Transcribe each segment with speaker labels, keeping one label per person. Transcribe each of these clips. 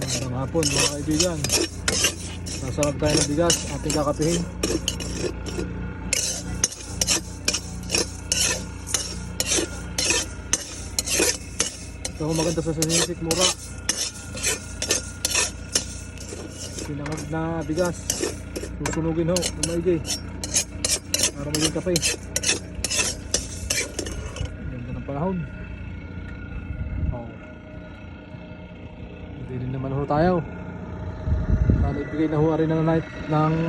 Speaker 1: Magandang hapon mga kaibigan. Nasarap tayo ng bigas, ating kakapihin. Ito ang maganda sa sinisik, mura. Pinangag na bigas, susunugin ho, umaigi para maging kape. Ganda ng panahon. Hindi rin naman ho tayo. Sana ibigay na ho rin ng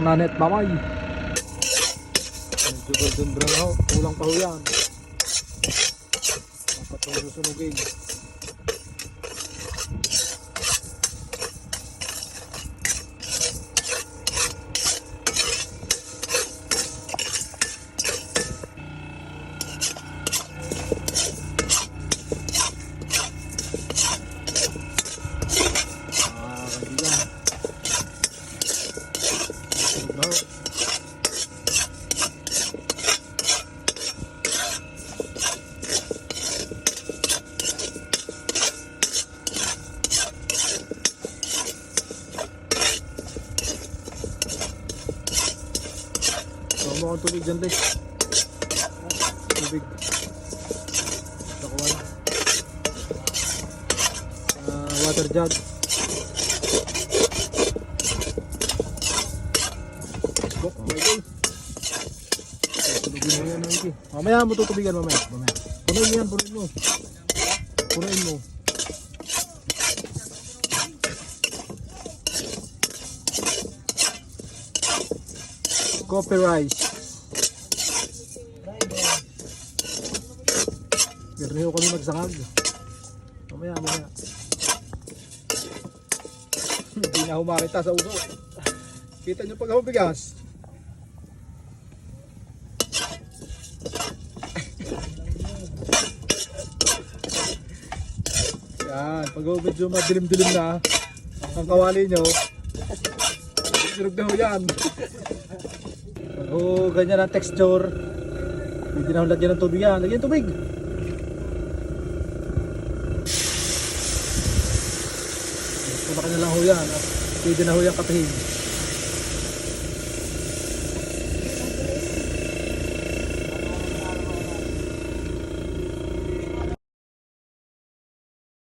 Speaker 1: nanet mamay. Medyo golden brown na ho, kulang pa ho yan. Dapat ho susunugin. Mo ang tubig dyan, Lex. Tubig. Nakuha na. Water jug. Bok, okay. Tubigin mo yan, Mikey. Mamaya mo tutubigan, mamaya. Punuin yan, punuin mo. Punuin mo. Coffee rice. Gerneho kami magsangag. Mamaya. Hindi na humakita sa uso. Kita nyo pag ako bigas. Yan, pag medyo madilim-dilim na ang kawali nyo, sirog na ho yan. Oh, ganyan ang texture. Pwede na lagyan ng tubig yan. Lagyan ng tubig. Pumaka na lang ho yan. Pwede na ho yan kapihin.